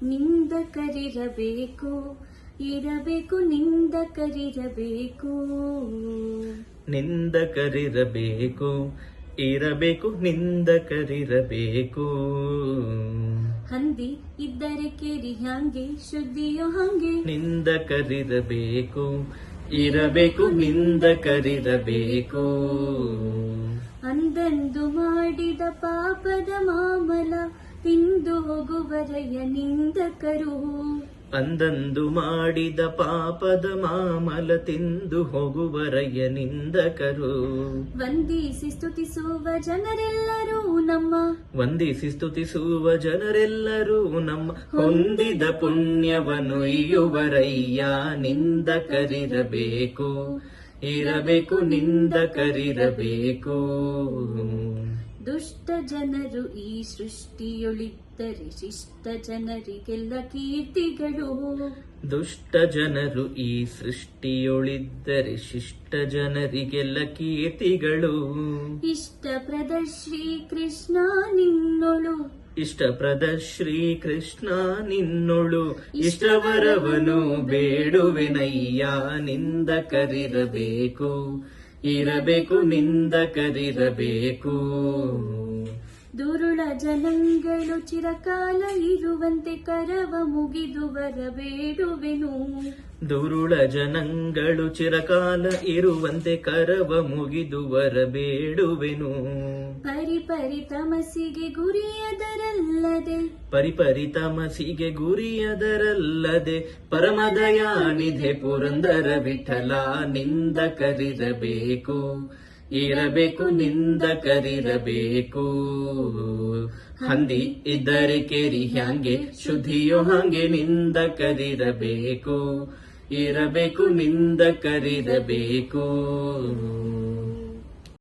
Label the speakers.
Speaker 1: ನಿಂದಕರಿರಬೇಕು, ಇರಬೇಕು ನಿಂದಕರಿರಬೇಕು.
Speaker 2: ನಿಂದಕರಿರಬೇಕು, ಇರಬೇಕು ನಿಂದಕರಿರಬೇಕು.
Speaker 1: ಹಂದಿ ಇದ್ದರೆ ಕೇರಿ ಹಂಗೆ, ಶುದ್ಧಿಯೋ ಹಂಗೆ.
Speaker 2: ನಿಂದಕರಿರಬೇಕು, ಇರಬೇಕು ನಿಂದಕರಿರಬೇಕು.
Speaker 1: ಅಂದಂದು ಮಾಡಿದ ಪಾಪದ ಮಾಮಲ ತಿಂದು ಹೋಗುವರಯ್ಯ ನಿಂದಕರು.
Speaker 2: ಅಂದಂದು ಮಾಡಿದ ಪಾಪದ ಮಾಮಲ ತಿಂದು ಹೋಗುವರಯ್ಯ ನಿಂದಕರು.
Speaker 1: ವಂದಿಸಿ ಸ್ತುತಿಸುವ ಜನರೆಲ್ಲರೂ ನಮ್ಮ,
Speaker 2: ವಂದಿಸಿ ಸ್ತುತಿಸುವ ಜನರೆಲ್ಲರೂ ನಮ್ಮ, ಹೊಂದಿದ ಪುಣ್ಯವನ್ನು ಇಯುವರಯ್ಯ ನಿಂದಕರಿರಬೇಕು, ಇರಬೇಕು ನಿಂದಕರಿರಬೇಕು.
Speaker 1: ದುಷ್ಟ ಜನರು ಈ ಸೃಷ್ಟಿಯೊಳಿದ್ದರೆ ಶಿಷ್ಟ ಜನರಿಗೆಲ್ಲ ಕೀರ್ತಿಗಳು.
Speaker 2: ದುಷ್ಟ ಜನರು ಈ ಸೃಷ್ಟಿಯೊಳಿದ್ದರೆ ಶಿಷ್ಟ ಜನರಿಗೆಲ್ಲ ಕೀರ್ತಿಗಳು.
Speaker 1: ಇಷ್ಟಪ್ರದ ಶ್ರೀಕೃಷ್ಣ ನಿನ್ನೊಳು,
Speaker 2: ಇಷ್ಟಪ್ರದ ಶ್ರೀಕೃಷ್ಣ ನಿನ್ನೊಳು, ಇಷ್ಟವರವನು ಬೇಡುವೆನಯ್ಯ ನಿಂದಕರಿರಬೇಕು, ಇರಬೇಕು ನಿಂದಕರಿರಬೇಕು.
Speaker 1: ದುರುಳ ಜನಗಳು ಚಿರಕಾಲ ಇರುವಂತೆ ಕರವ ಮುಗಿದು ಬರಬೇಡುವೆನು.
Speaker 2: ದುರುಳ ಜನಗಳು ಚಿರಕಾಲ ಇರುವಂತೆ ಕರವ ಮುಗಿದು ಬರಬೇಡುವೆನು.
Speaker 1: ಪರಿಪರಿ ತಮಸಿಗೆ ಗುರಿಯದರಲ್ಲದೆ,
Speaker 2: ಪರಿಪರಿ ತಮಸಿಗೆ ಗುರಿಯದರಲ್ಲದೆ, ಪರಮದಯಾನಿಧೆ ಪುರಂದರ ವಿಠಲ ನಿಂದಕರಿರಬೇಕು, ಇರಬೇಕು ನಿಂದಕರಿರಬೇಕು. ಹಂದಿ ಇದ್ದರೆ ಕೇರಿ ಹ್ಯಾಂಗೆ, ಶುದ್ಧಿಯೋ ಹಾಗೆ. ನಿಂದಕರಿರಬೇಕು, ಇರಬೇಕು ನಿಂದಕರಿರಬೇಕು.